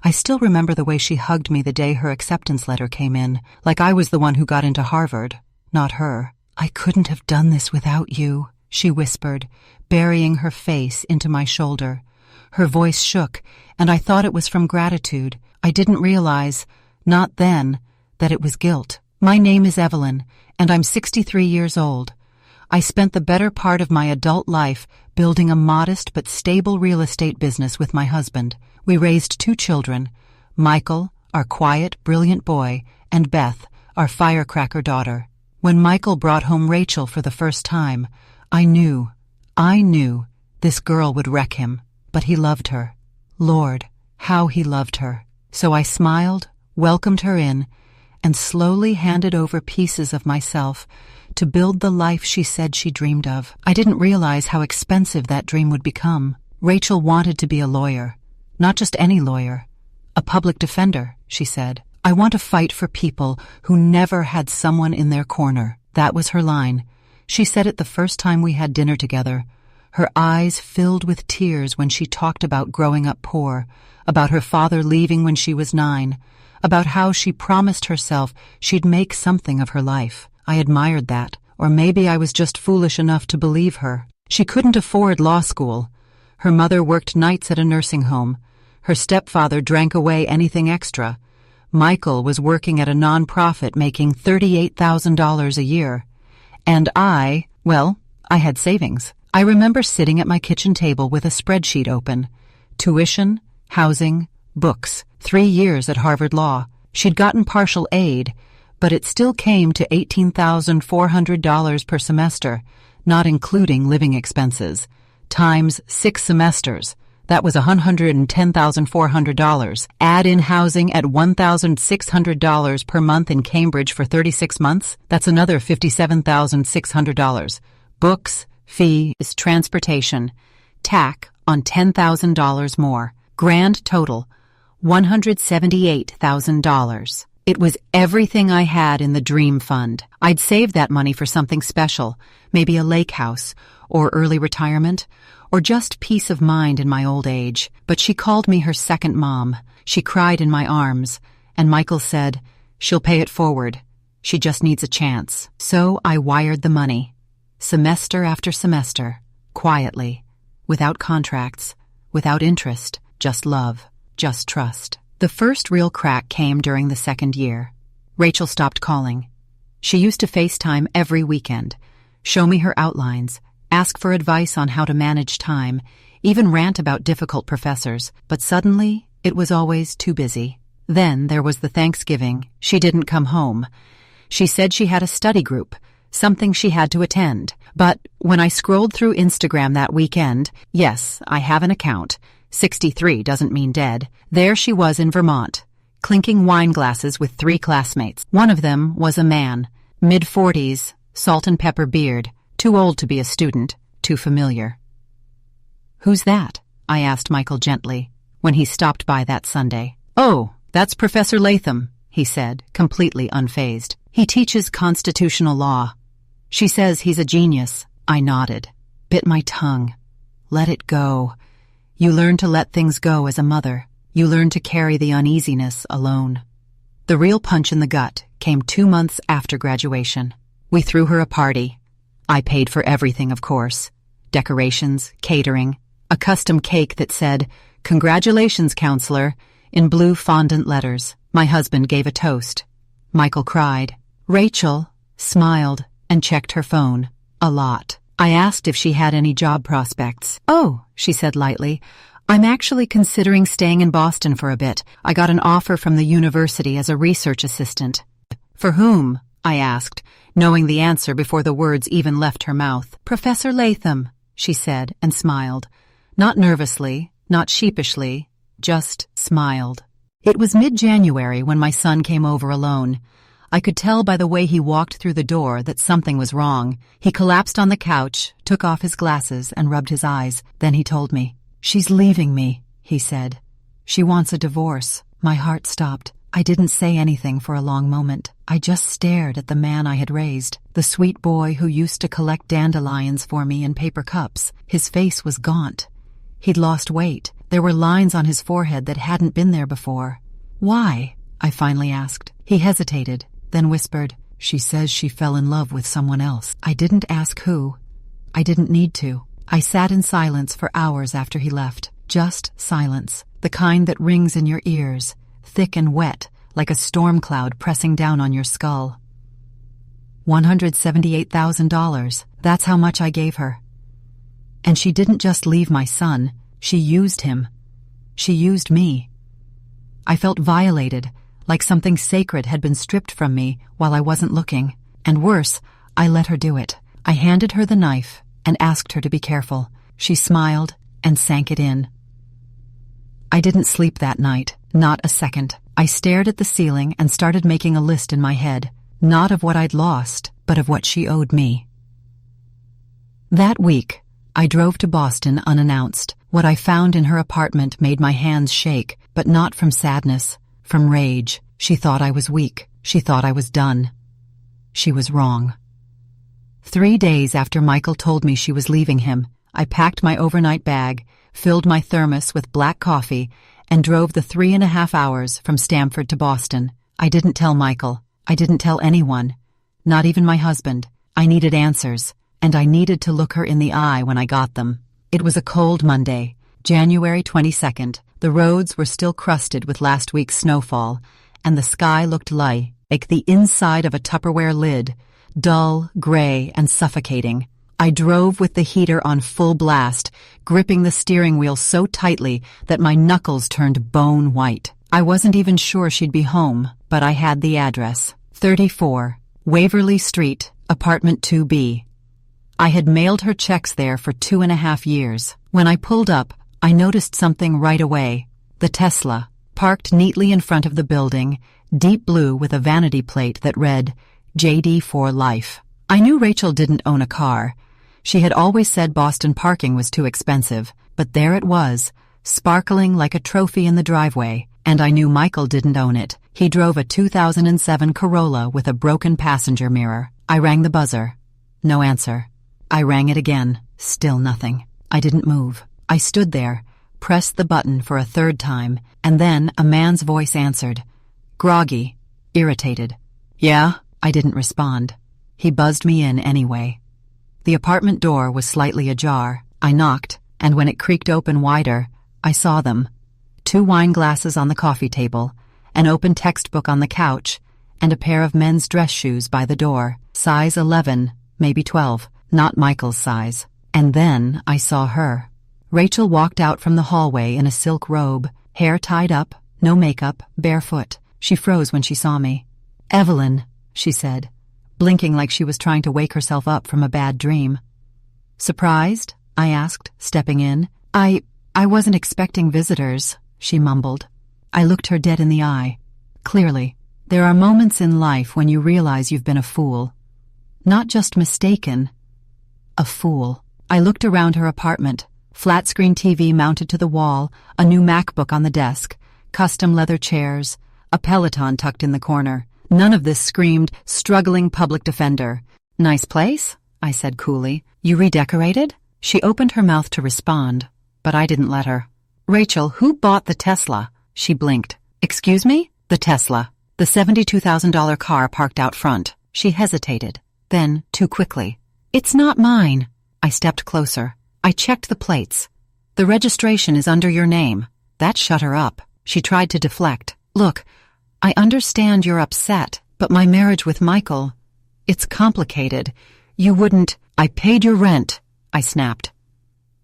I still remember the way she hugged me the day her acceptance letter came in, like I was the one who got into Harvard, not her. "I couldn't have done this without you," she whispered, burying her face into my shoulder. Her voice shook, and I thought it was from gratitude. I didn't realize, not then, that it was guilt. "My name is Evelyn, and I'm 63 years old. I spent the better part of my adult life building a modest but stable real estate business with my husband. We raised 2 children, Michael, our quiet, brilliant boy, and Beth, our firecracker daughter. When Michael brought home Rachel for the first time, I knew this girl would wreck him, but he loved her. Lord, how he loved her. So I smiled, welcomed her in, and slowly handed over pieces of myself to build the life she said she dreamed of. I didn't realize how expensive that dream would become. Rachel wanted to be a lawyer. Not just any lawyer. A public defender, she said. "I want to fight for people who never had someone in their corner." That was her line. She said it the first time we had dinner together. Her eyes filled with tears when she talked about growing up poor, about her father leaving when she was 9, about how she promised herself she'd make something of her life. I admired that, or maybe I was just foolish enough to believe her. She couldn't afford law school. Her mother worked nights at a nursing home. Her stepfather drank away anything extra. Michael was working at a nonprofit making $38,000 a year. And I had savings. I remember sitting at my kitchen table with a spreadsheet open. Tuition, housing, books, 3 years at Harvard Law. She'd gotten partial aid, but it still came to $18,400 per semester, not including living expenses. Times 6 semesters. That was $110,400. Add in housing at $1,600 per month in Cambridge for 36 months. That's another $57,600. Books, fees, transportation, tack on $10,000 more. Grand total, $178,000. It was everything I had in the dream fund. I'd saved that money for something special, maybe a lake house, or early retirement, or just peace of mind in my old age. But she called me her second mom. She cried in my arms, and Michael said, "She'll pay it forward. She just needs a chance." So I wired the money, semester after semester, quietly, without contracts, without interest, just love, just trust. The first real crack came during the second year. Rachel stopped calling. She used to FaceTime every weekend, show me her outlines, ask for advice on how to manage time, even rant about difficult professors, but suddenly it was always too busy. Then there was the Thanksgiving. She didn't come home. She said she had a study group, something she had to attend. But when I scrolled through Instagram that weekend, yes, I have an account, 63 doesn't mean dead, there she was in Vermont, clinking wine glasses with 3 classmates. One of them was a man, mid-40s, salt and pepper beard, too old to be a student, too familiar. "Who's that?" I asked Michael gently, when he stopped by that Sunday. "Oh, that's Professor Latham," he said, completely unfazed. "He teaches constitutional law." "She says he's a genius." I nodded, bit my tongue. Let it go. You learn to let things go as a mother. You learn to carry the uneasiness alone. The real punch in the gut came 2 months after graduation. We threw her a party. I paid for everything, of course. Decorations, catering, a custom cake that said, "Congratulations, counselor," in blue fondant letters. My husband gave a toast. Michael cried. Rachel smiled and checked her phone. A lot. I asked if she had any job prospects. "Oh," she said lightly, "I'm actually considering staying in Boston for a bit. I got an offer from the university as a research assistant." "For whom?" I asked, knowing the answer before the words even left her mouth. "Professor Latham," she said and smiled. Not nervously, not sheepishly, just smiled. It was mid-January when my son came over alone. I could tell by the way he walked through the door that something was wrong. He collapsed on the couch, took off his glasses, and rubbed his eyes. Then he told me. "She's leaving me," he said. "She wants a divorce." My heart stopped. I didn't say anything for a long moment. I just stared at the man I had raised, the sweet boy who used to collect dandelions for me in paper cups. His face was gaunt. He'd lost weight. There were lines on his forehead that hadn't been there before. "Why?" I finally asked. He hesitated, then whispered, "She says she fell in love with someone else." I didn't ask who. I didn't need to. I sat in silence for hours after he left. Just silence, the kind that rings in your ears, thick and wet, like a storm cloud pressing down on your skull. $178,000, that's how much I gave her. And she didn't just leave my son, she used him. She used me. I felt violated, like something sacred had been stripped from me while I wasn't looking. And worse, I let her do it. I handed her the knife and asked her to be careful. She smiled and sank it in. I didn't sleep that night, not a second. I stared at the ceiling and started making a list in my head, not of what I'd lost, but of what she owed me. That week, I drove to Boston unannounced. What I found in her apartment made my hands shake, but not from sadness, from rage. She thought I was weak. She thought I was done. She was wrong. 3 days after Michael told me she was leaving him, I packed my overnight bag, filled my thermos with black coffee, and drove the 3.5 hours from Stamford to Boston. I didn't tell Michael. I didn't tell anyone. Not even my husband. I needed answers, and I needed to look her in the eye when I got them. It was a cold Monday, January 22nd. The roads were still crusted with last week's snowfall, and the sky looked like the inside of a Tupperware lid, dull, gray, and suffocating. I drove with the heater on full blast, gripping the steering wheel so tightly that my knuckles turned bone white. I wasn't even sure she'd be home, but I had the address. 34, Waverly Street, apartment 2B. I had mailed her checks there for 2.5 years. When I pulled up, I noticed something right away. The Tesla, parked neatly in front of the building, deep blue with a vanity plate that read, JD for Life. I knew Rachel didn't own a car. She had always said Boston parking was too expensive, but there it was, sparkling like a trophy in the driveway, and I knew Michael didn't own it. He drove a 2007 Corolla with a broken passenger mirror. I rang the buzzer. No answer. I rang it again. Still nothing. I didn't move. I stood there, pressed the button for a third time, and then a man's voice answered. Groggy, irritated. Yeah? I didn't respond. He buzzed me in anyway. The apartment door was slightly ajar. I knocked, and when it creaked open wider, I saw them. 2 wine glasses on the coffee table, an open textbook on the couch, and a pair of men's dress shoes by the door, size 11, maybe 12, not Michael's size. And then I saw her. Rachel walked out from the hallway in a silk robe, hair tied up, no makeup, barefoot. She froze when she saw me. Evelyn, she said, blinking like she was trying to wake herself up from a bad dream. Surprised? I asked, stepping in. I wasn't expecting visitors, she mumbled. I looked her dead in the eye. Clearly, there are moments in life when you realize you've been a fool. Not just mistaken, a fool. I looked around her apartment. Flat-screen TV mounted to the wall, a new MacBook on the desk, custom leather chairs, a Peloton tucked in the corner. None of this screamed, struggling public defender. Nice place? I said coolly. You redecorated? She opened her mouth to respond, but I didn't let her. Rachel, who bought the Tesla? She blinked. Excuse me? The Tesla. The $72,000 car parked out front. She hesitated. Then, too quickly. It's not mine. I stepped closer. I checked the plates. The registration is under your name. That shut her up. She tried to deflect. Look, I understand you're upset, but my marriage with Michael, it's complicated. You wouldn't... I paid your rent, I snapped.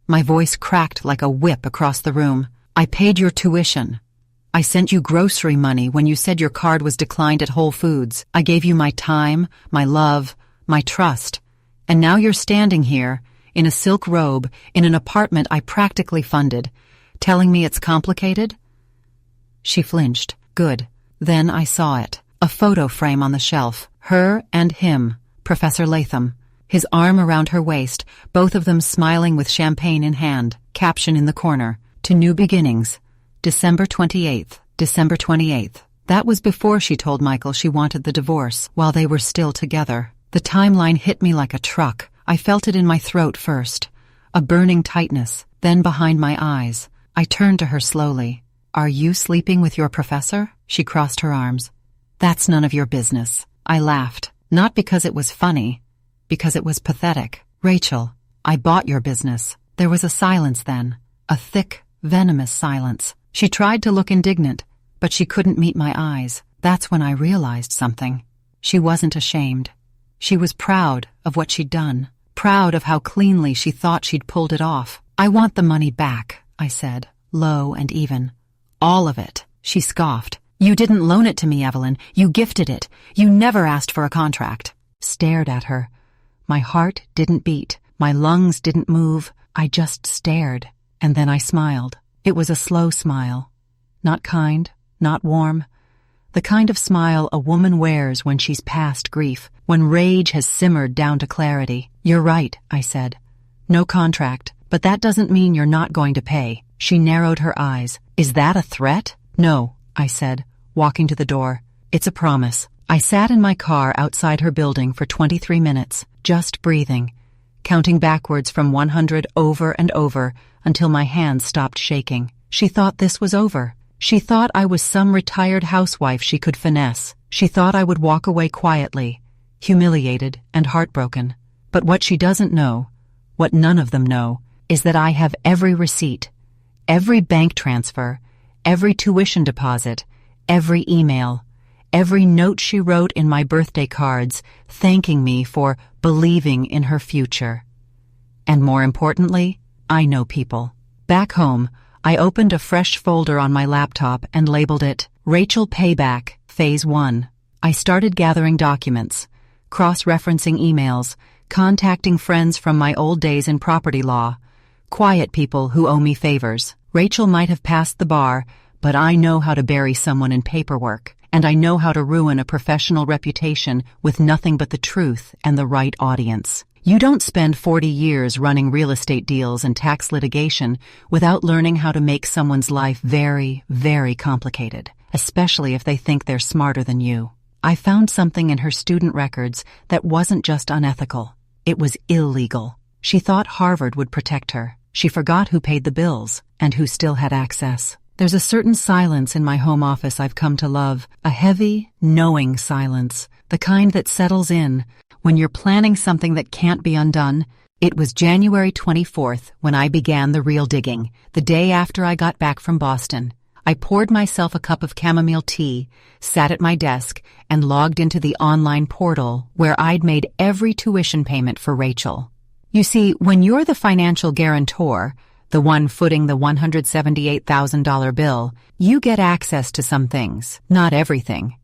My voice cracked like a whip across the room. I paid your tuition. I sent you grocery money when you said your card was declined at Whole Foods. I gave you my time, my love, my trust. And now you're standing here, in a silk robe, in an apartment I practically funded, telling me it's complicated? She flinched. Good. Then I saw it. A photo frame on the shelf. Her and him, Professor Latham. His arm around her waist, both of them smiling with champagne in hand. Caption in the corner. To new beginnings. December 28th. December 28th. That was before she told Michael she wanted the divorce, while they were still together. The timeline hit me like a truck. I felt it in my throat first. a burning tightness, then behind my eyes. I turned to her slowly. "Are you sleeping with your professor?" She crossed her arms. "That's none of your business." I laughed, not because it was funny, because it was pathetic. "Rachel, I bought your business." There was a silence then, a thick, venomous silence. She tried to look indignant, but she couldn't meet my eyes. That's when I realized something. She wasn't ashamed. She was proud of what she'd done, proud of how cleanly she thought she'd pulled it off. "I want the money back," I said, low and even. "All of it." She scoffed. "You didn't loan it to me, Evelyn. You gifted it. You never asked for a contract." Stared at her. My heart didn't beat. My lungs didn't move. I just stared. And then I smiled. It was a slow smile. Not kind, not warm. The kind of smile a woman wears when she's past grief, when rage has simmered down to clarity. "You're right," I said. "No contract, but that doesn't mean you're not going to pay." She narrowed her eyes. "Is that a threat?" "No," I said, walking to the door. "It's a promise." I sat in my car outside her building for 23 minutes, just breathing, counting backwards from 100 over and over until my hands stopped shaking. She thought this was over. She thought I was some retired housewife she could finesse. She thought I would walk away quietly, humiliated and heartbroken. But what she doesn't know, what none of them know, is that I have every receipt, every bank transfer, every tuition deposit, every email, every note she wrote in my birthday cards thanking me for believing in her future. And more importantly, I know people. Back home, I opened a fresh folder on my laptop and labeled it Rachel Payback, Phase 1. I started gathering documents, cross-referencing emails, contacting friends from my old days in property law, quiet people who owe me favors. Rachel might have passed the bar, but I know how to bury someone in paperwork, and I know how to ruin a professional reputation with nothing but the truth and the right audience. You don't spend 40 years running real estate deals and tax litigation without learning how to make someone's life very, very complicated, especially if they think they're smarter than you. I found something in her student records that wasn't just unethical. It was illegal. She thought Harvard would protect her. She forgot who paid the bills and who still had access. There's a certain silence in my home office I've come to love, a heavy, knowing silence, the kind that settles in when you're planning something that can't be undone. It was January 24th when I began the real digging, the day after I got back from Boston. I poured myself a cup of chamomile tea, sat at my desk, and logged into the online portal where I'd made every tuition payment for Rachel. You see, when you're the financial guarantor, the one footing the $178,000 bill, you get access to some things. Not everything,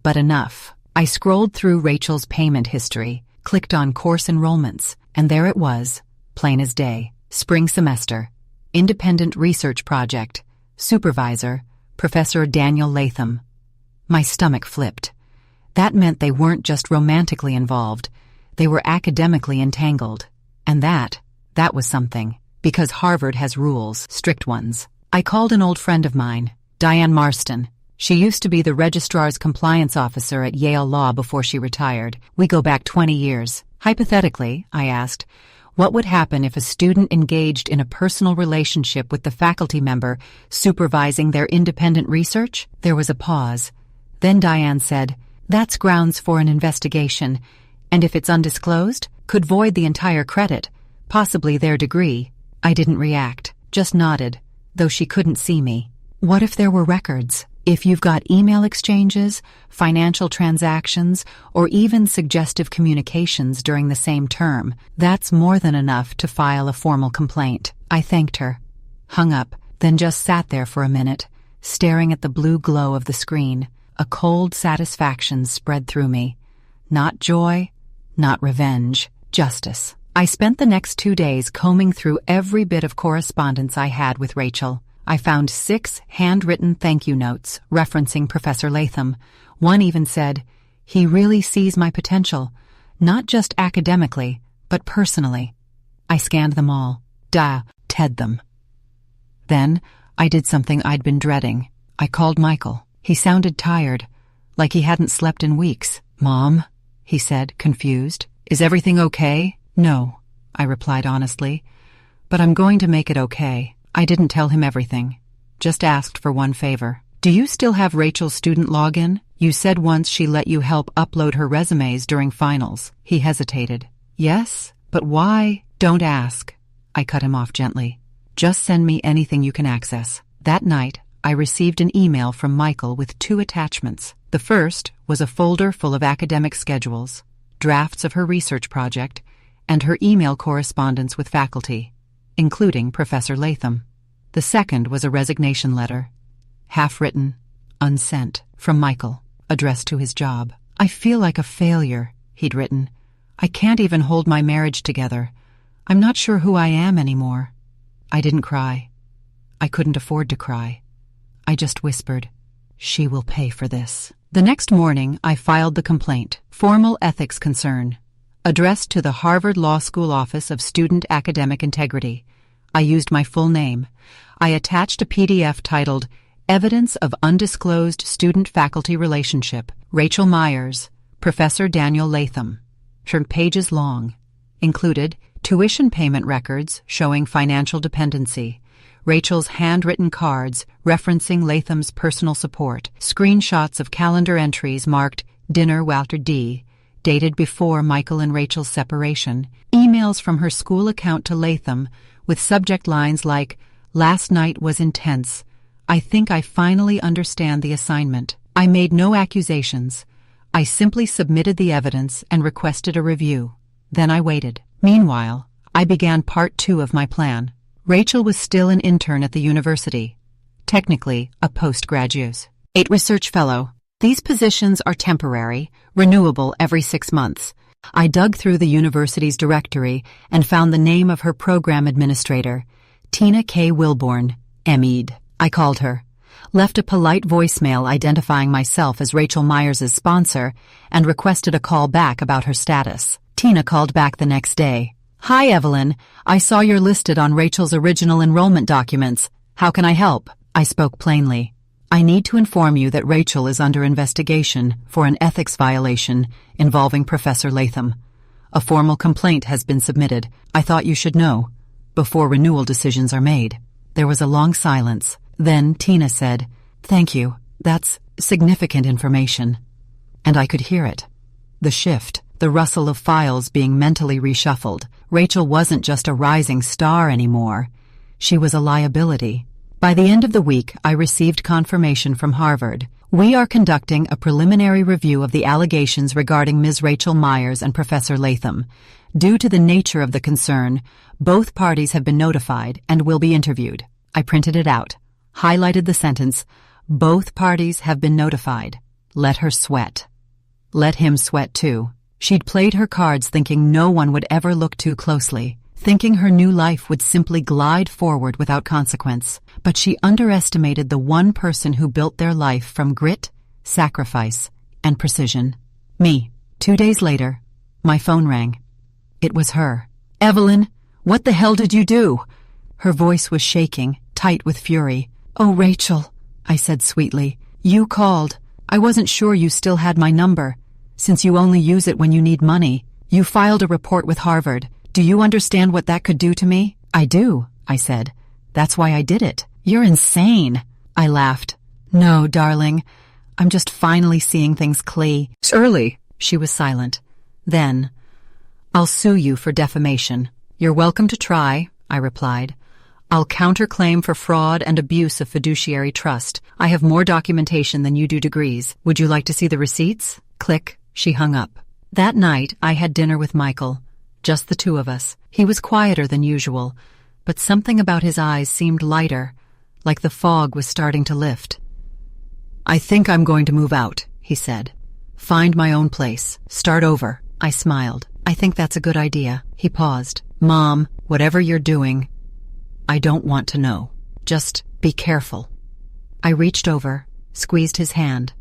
but enough. I scrolled through Rachel's payment history, clicked on course enrollments, and there it was, plain as day. Spring semester, independent research project, supervisor, Professor Daniel Latham. My stomach flipped. That meant they weren't just romantically involved, they were academically entangled. And that was something, because Harvard has rules, strict ones. I called an old friend of mine, Diane Marston. She used to be the registrar's compliance officer at Yale Law before she retired. We go back 20 years. Hypothetically, I asked, what would happen if a student engaged in a personal relationship with the faculty member supervising their independent research? There was a pause. Then Diane said, "That's grounds for an investigation, and if it's undisclosed, could void the entire credit, possibly their degree." I didn't react, just nodded, though she couldn't see me. What if there were records? If you've got email exchanges, financial transactions, or even suggestive communications during the same term, that's more than enough to file a formal complaint. I thanked her, hung up, then just sat there for a minute, staring at the blue glow of the screen. A cold satisfaction spread through me. Not joy, not revenge, justice. I spent the next 2 days combing through every bit of correspondence I had with Rachel. I found 6 handwritten thank you notes referencing Professor Latham. One even said, "He really sees my potential, not just academically, but personally." I scanned them all. Ted them. Then I did something I'd been dreading. I called Michael. He sounded tired, like he hadn't slept in weeks. "Mom," he said, confused. "Is everything okay?" "No," I replied honestly. but I'm going to make it okay. I didn't tell him everything. Just asked for one favor. Do you still have Rachel's student login? You said once she let you help upload her resumes during finals. He hesitated. Yes, but why? Don't ask. I cut him off gently. Just send me anything you can access. That night, I received an email from Michael with 2 attachments. The first was a folder full of academic schedules, drafts of her research project, and her email correspondence with faculty, including Professor Latham. The second was a resignation letter, half-written, unsent, from Michael, addressed to his job. I feel like a failure, he'd written. I can't even hold my marriage together. I'm not sure who I am anymore. I didn't cry. I couldn't afford to cry. I just whispered, she will pay for this. The next morning, I filed the complaint, formal ethics concern, addressed to the Harvard Law School Office of Student Academic Integrity. I used my full name. I attached a PDF titled Evidence of Undisclosed Student-Faculty Relationship, Rachel Myers, Professor Daniel Latham. From pages long. Included tuition payment records showing financial dependency, Rachel's handwritten cards referencing Latham's personal support, screenshots of calendar entries marked Dinner Walter D., dated before Michael and Rachel's separation, emails from her school account to Latham with subject lines like, "Last night was intense. I think I finally understand the assignment." I made no accusations. I simply submitted the evidence and requested a review. Then I waited. Meanwhile, I began part 2 of my plan. Rachel was still an intern at the university, technically a postgraduate research fellow. These positions are temporary, renewable every 6 months. I dug through the university's directory and found the name of her program administrator, Tina K. Wilborn, M.Ed. I called her, left a polite voicemail identifying myself as Rachel Myers' sponsor, and requested a call back about her status. Tina called back the next day. "Hi, Evelyn. I saw you're listed on Rachel's original enrollment documents. How can I help?" I spoke plainly. "I need to inform you that Rachel is under investigation for an ethics violation involving Professor Latham. A formal complaint has been submitted. I thought you should know, before renewal decisions are made." There was a long silence. Then Tina said, "Thank you. That's significant information." And I could hear it. The shift, the rustle of files being mentally reshuffled. Rachel wasn't just a rising star anymore. She was a liability. By the end of the week, I received confirmation from Harvard. "We are conducting a preliminary review of the allegations regarding Ms. Rachel Myers and Professor Latham. Due to the nature of the concern, both parties have been notified and will be interviewed." I printed it out, highlighted the sentence, "Both parties have been notified." Let her sweat. Let him sweat too. She'd played her cards thinking no one would ever look too closely, thinking her new life would simply glide forward without consequence. But she underestimated the one person who built their life from grit, sacrifice, and precision. Me. 2 days later, my phone rang. It was her. "Evelyn, what the hell did you do?" Her voice was shaking, tight with fury. "Oh, Rachel," I said sweetly. "You called. I wasn't sure you still had my number. Since you only use it when you need money. You filed a report with Harvard. Do you understand what that could do to me?" "I do," I said. "That's why I did it." "You're insane." I laughed. "No, darling. I'm just finally seeing things clear." "It's early." She was silent. Then, "I'll sue you for defamation." "You're welcome to try," I replied. "I'll counterclaim for fraud and abuse of fiduciary trust. I have more documentation than you do degrees. Would you like to see the receipts?" Click. She hung up. That night, I had dinner with Michael. Just the 2 of us. He was quieter than usual, but something about his eyes seemed lighter, like the fog was starting to lift. "I think I'm going to move out," he said. "Find my own place. Start over." I smiled. "I think that's a good idea." He paused. "Mom, whatever you're doing, I don't want to know. Just be careful." I reached over, squeezed his hand.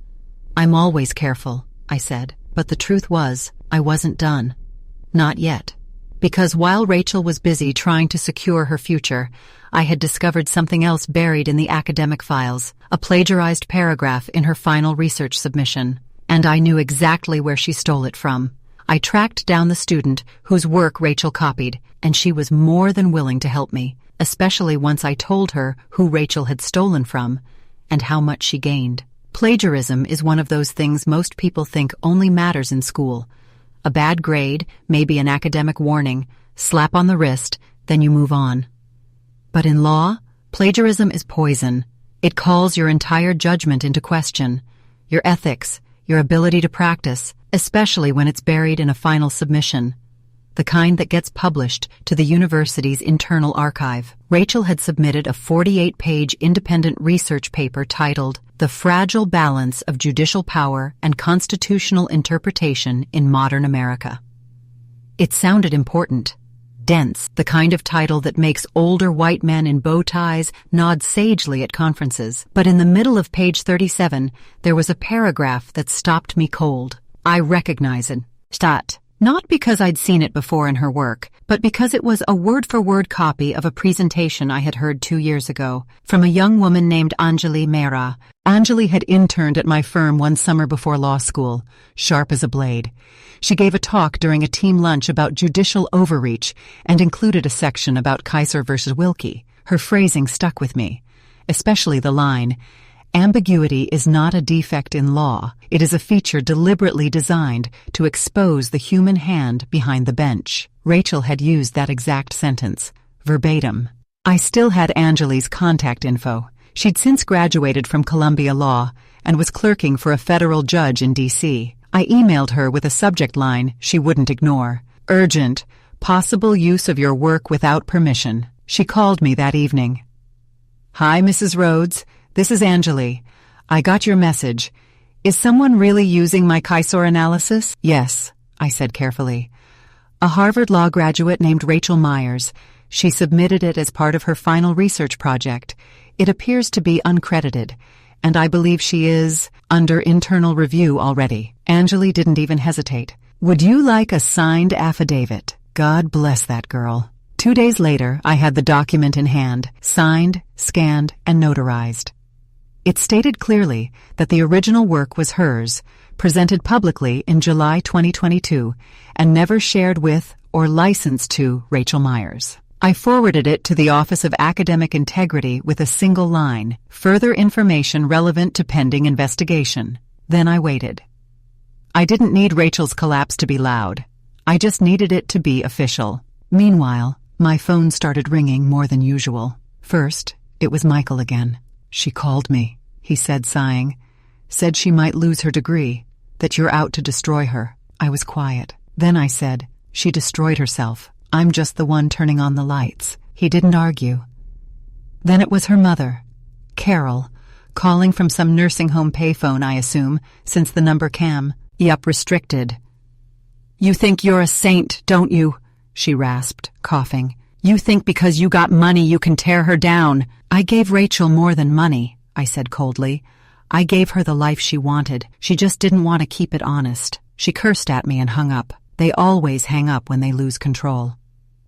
"I'm always careful," I said. But the truth was, I wasn't done. Not yet. Because while Rachel was busy trying to secure her future, I had discovered something else buried in the academic files, a plagiarized paragraph in her final research submission. And I knew exactly where she stole it from. I tracked down the student whose work Rachel copied, and she was more than willing to help me, especially once I told her who Rachel had stolen from and how much she gained. Plagiarism is one of those things most people think only matters in school. A bad grade, maybe an academic warning, slap on the wrist, then you move on. But in law, plagiarism is poison. It calls your entire judgment into question, your ethics, your ability to practice, especially when it's buried in a final submission, the kind that gets published to the university's internal archive. Rachel had submitted a 48-page independent research paper titled The Fragile Balance of Judicial Power and Constitutional Interpretation in Modern America. It sounded important, dense, the kind of title that makes older white men in bow ties nod sagely at conferences. But in the middle of page 37, there was a paragraph that stopped me cold. I recognize it. Stat. Not because I'd seen it before in her work, but because it was a word-for-word copy of a presentation I had heard 2 years ago from a young woman named Anjali Mehra. Anjali had interned at my firm one summer before law school, sharp as a blade. She gave a talk during a team lunch about judicial overreach and included a section about Kaiser versus Wilkie. Her phrasing stuck with me, especially the line, "Ambiguity is not a defect in law. It is a feature deliberately designed to expose the human hand behind the bench." Rachel had used that exact sentence, verbatim. I still had Anjali's contact info. She'd since graduated from Columbia Law and was clerking for a federal judge in D.C. I emailed her with a subject line she wouldn't ignore. Urgent, possible use of your work without permission. She called me that evening. "Hi, Mrs. Rhodes. This is Anjali. I got your message. Is someone really using my Kaiser analysis?" "Yes," I said carefully. "A Harvard Law graduate named Rachel Myers. She submitted it as part of her final research project. It appears to be uncredited, and I believe she is under internal review already." Anjali didn't even hesitate. "Would you like a signed affidavit?" God bless that girl. 2 days later, I had the document in hand, signed, scanned, and notarized. It stated clearly that the original work was hers, presented publicly in July 2022, and never shared with or licensed to Rachel Myers. I forwarded it to the Office of Academic Integrity with a single line, "Further information relevant to pending investigation." Then I waited. I didn't need Rachel's collapse to be loud. I just needed it to be official. Meanwhile, my phone started ringing more than usual. First, it was Michael again. "She called me," he said, sighing. "Said she might lose her degree, that you're out to destroy her." I was quiet. Then I said, "She destroyed herself. I'm just the one turning on the lights." He didn't argue. Then it was her mother, Carol, calling from some nursing home payphone, I assume, since the number cam. "Yup, restricted." "You think you're a saint, don't you?" she rasped, coughing. "You think because you got money you can tear her down." "I gave Rachel more than money," I said coldly. "I gave her the life she wanted. She just didn't want to keep it honest." She cursed at me and hung up. They always hang up when they lose control.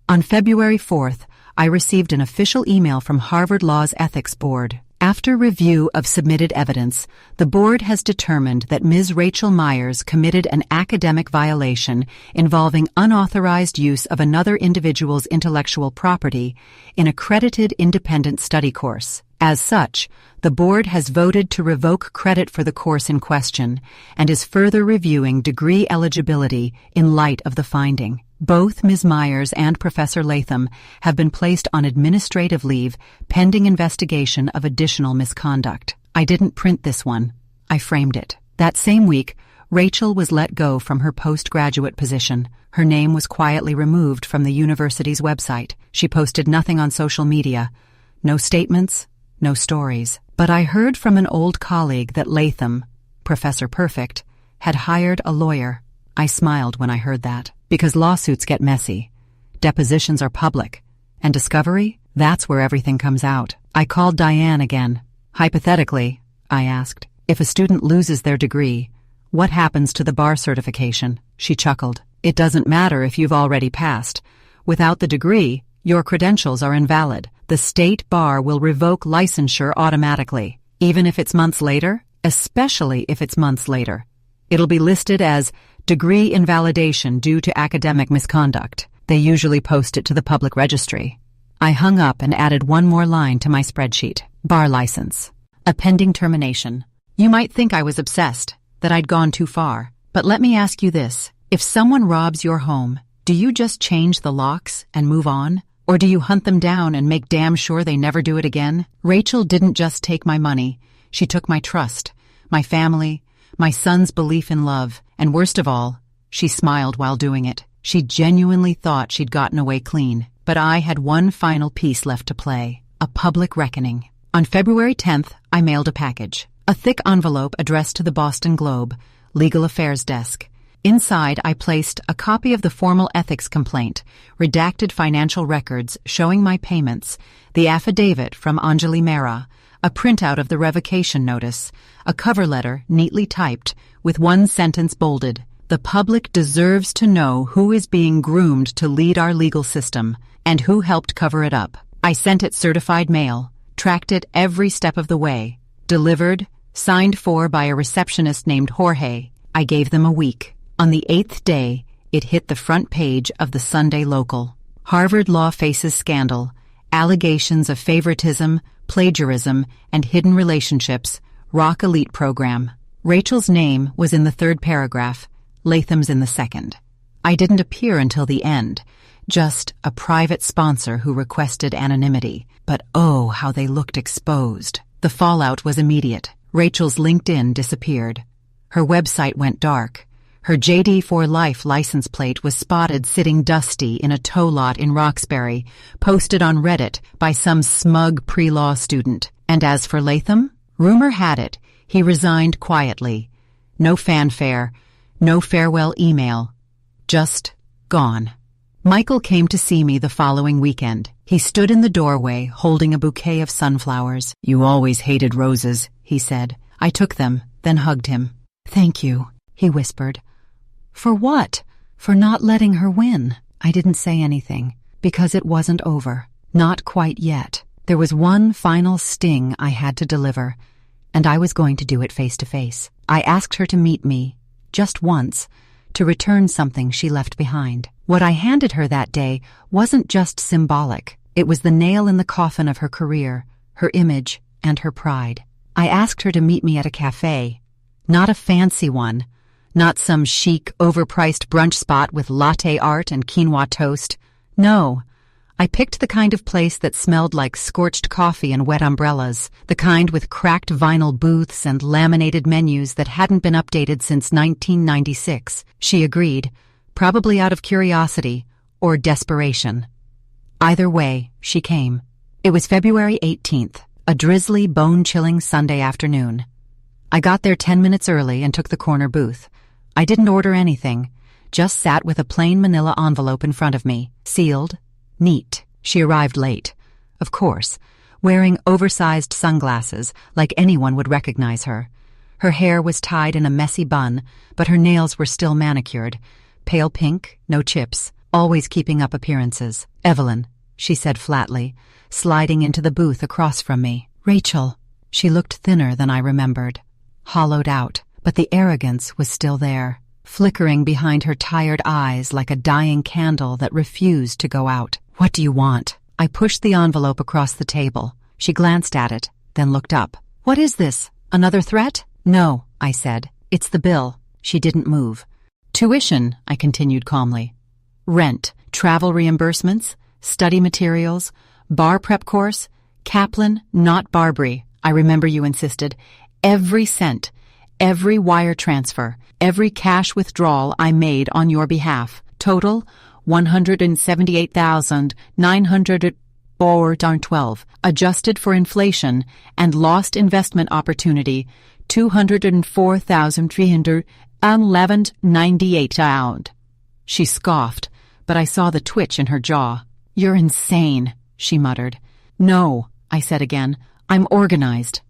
On February 4th, I received an official email from Harvard Law's Ethics Board. After review of submitted evidence, the board has determined that Ms. Rachel Myers committed an academic violation involving unauthorized use of another individual's intellectual property in a credited independent study course. As such, the board has voted to revoke credit for the course in question and is further reviewing degree eligibility in light of the finding. Both Ms. Myers and Professor Latham have been placed on administrative leave pending investigation of additional misconduct. I didn't print this one. I framed it. That same week, Rachel was let go from her postgraduate position. Her name was quietly removed from the university's website. She posted nothing on social media. No statements, no stories. But I heard from an old colleague that Latham, Professor Perfect, had hired a lawyer. I smiled when I heard that. Because lawsuits get messy. Depositions are public. And discovery? That's where everything comes out. I called Diane again. "Hypothetically," I asked, "if a student loses their degree, what happens to the bar certification?" She chuckled. "It doesn't matter if you've already passed. Without the degree, your credentials are invalid. The state bar will revoke licensure automatically, even if it's months later, especially if it's months later. It'll be listed as degree invalidation due to academic misconduct. They usually post it to the public registry. I hung up and added one more line to my spreadsheet. Bar license. A pending termination. You might think I was obsessed, that I'd gone too far. But let me ask you this. If someone robs your home, do you just change the locks and move on? Or do you hunt them down and make damn sure they never do it again? Rachel didn't just take my money. She took my trust, my family, my son's belief in love, and worst of all, she smiled while doing it. She genuinely thought she'd gotten away clean. But I had one final piece left to play, a public reckoning. On February 10th, I mailed a package. A thick envelope addressed to the Boston Globe, Legal Affairs Desk. Inside, I placed a copy of the formal ethics complaint, redacted financial records showing my payments, the affidavit from Anjali Mehra, a printout of the revocation notice, a cover letter neatly typed with one sentence bolded. The public deserves to know who is being groomed to lead our legal system and who helped cover it up. I sent it certified mail, tracked it every step of the way, delivered, signed for by a receptionist named Jorge. I gave them a week. On the 8th day, it hit the front page of the Sunday Local. Harvard Law faces scandal, allegations of favoritism, plagiarism, and hidden relationships, rock elite program. Rachel's name was in the 3rd paragraph, Latham's in the 2nd. I didn't appear until the end, just a private sponsor who requested anonymity. But oh, how they looked exposed. The fallout was immediate. Rachel's LinkedIn disappeared. Her website went dark. Her JD for Life license plate was spotted sitting dusty in a tow lot in Roxbury, posted on Reddit by some smug pre-law student. And as for Latham, rumor had it, he resigned quietly. No fanfare, no farewell email. Just gone. Michael came to see me the following weekend. He stood in the doorway holding a bouquet of sunflowers. "You always hated roses," he said. I took them, then hugged him. "Thank you," he whispered. "For what?" "For not letting her win." I didn't say anything, because it wasn't over. Not quite yet. There was one final sting I had to deliver, and I was going to do it face to face. I asked her to meet me, just once, to return something she left behind. What I handed her that day wasn't just symbolic. It was the nail in the coffin of her career, her image, and her pride. I asked her to meet me at a cafe. Not a fancy one. Not some chic, overpriced brunch spot with latte art and quinoa toast. No. I picked the kind of place that smelled like scorched coffee and wet umbrellas, the kind with cracked vinyl booths and laminated menus that hadn't been updated since 1996. She agreed, probably out of curiosity or desperation. Either way, she came. It was February 18th, a drizzly, bone-chilling Sunday afternoon. I got there 10 minutes early and took the corner booth. I didn't order anything, just sat with a plain manila envelope in front of me, sealed, neat. She arrived late, of course, wearing oversized sunglasses like anyone would recognize her. Her hair was tied in a messy bun, but her nails were still manicured. Pale pink, no chips, always keeping up appearances. "Evelyn," she said flatly, sliding into the booth across from me. "Rachel." She looked thinner than I remembered, hollowed out, but the arrogance was still there, flickering behind her tired eyes like a dying candle that refused to go out. "What do you want?" I pushed the envelope across the table. She glanced at it, then looked up. "What is this? Another threat?" "No," I said. "It's the bill." She didn't move. "Tuition," I continued calmly. "Rent, travel reimbursements, study materials, bar prep course, Kaplan, not Barbary. I remember you insisted. Every cent, every wire transfer, every cash withdrawal I made on your behalf. Total, $178,912. Adjusted for inflation and lost investment opportunity, $204,311.98. She scoffed, but I saw the twitch in her jaw. "You're insane," she muttered. "No," I said again. "I'm organized."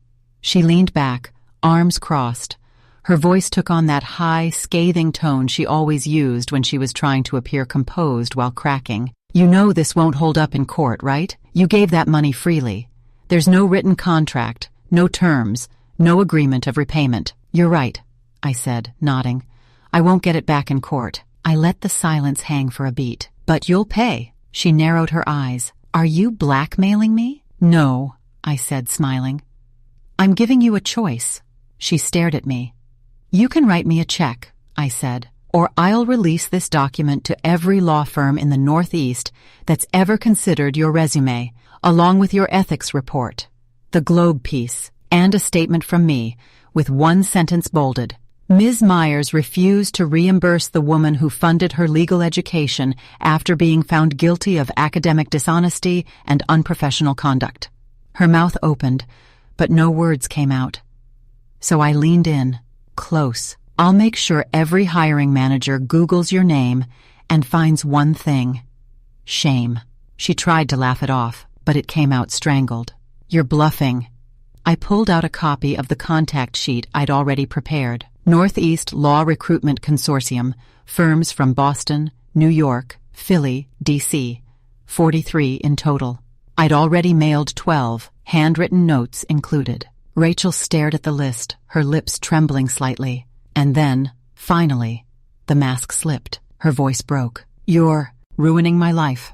She leaned back, arms crossed. Her voice took on that high, scathing tone she always used when she was trying to appear composed while cracking. "You know this won't hold up in court, right? You gave that money freely. There's no written contract, no terms, no agreement of repayment." "You're right," I said, nodding. I won't get it back in court. I let the silence hang for a beat. But you'll pay. She narrowed her eyes. Are you blackmailing me? No, I said, smiling. I'm giving you a choice. She stared at me. You can write me a check, I said, or I'll release this document to every law firm in the Northeast that's ever considered your resume, along with your ethics report, the Globe piece, and a statement from me, with one sentence bolded. Ms. Myers refused to reimburse the woman who funded her legal education after being found guilty of academic dishonesty and unprofessional conduct. Her mouth opened, but no words came out. So I leaned in, close. I'll make sure every hiring manager Googles your name and finds one thing: shame. She tried to laugh it off, but it came out strangled. You're bluffing. I pulled out a copy of the contact sheet I'd already prepared. Northeast Law Recruitment Consortium, firms from Boston, New York, Philly, D.C., 43 in total. I'd already mailed 12, handwritten notes included. Rachel stared at the list, her lips trembling slightly. And then, finally, the mask slipped. Her voice broke. You're ruining my life.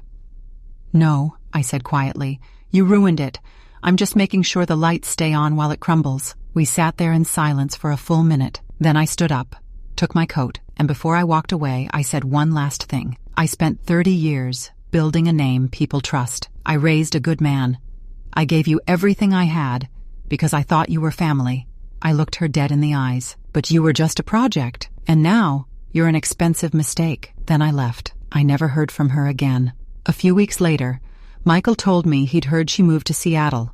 No, I said quietly. You ruined it. I'm just making sure the lights stay on while it crumbles. We sat there in silence for a full minute. Then I stood up, took my coat, and before I walked away, I said one last thing. I spent 30 years building a name people trust. I raised a good man. I gave you everything I had because I thought you were family. I looked her dead in the eyes. But you were just a project, and now you're an expensive mistake. Then I left. I never heard from her again. A few weeks later, Michael told me he'd heard she moved to Seattle.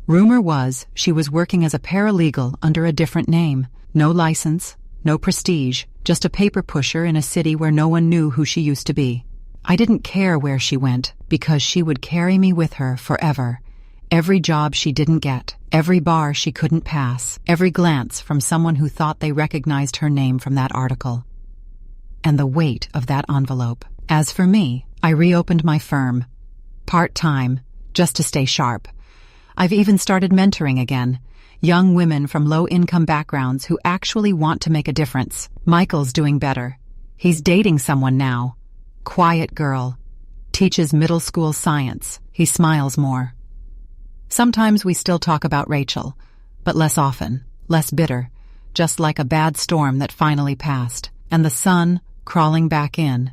Rumor was she was working as a paralegal under a different name. No license, no prestige, just a paper pusher in a city where no one knew who she used to be. I didn't care where she went because she would carry me with her forever. Every job she didn't get, every bar she couldn't pass, every glance from someone who thought they recognized her name from that article. And the weight of that envelope. As for me, I reopened my firm. Part-time, just to stay sharp. I've even started mentoring again. Young women from low-income backgrounds who actually want to make a difference. Michael's doing better. He's dating someone now. Quiet girl. Teaches middle school science. He smiles more. Sometimes we still talk about Rachel, but less often, less bitter, just like a bad storm that finally passed. And the sun, crawling back in,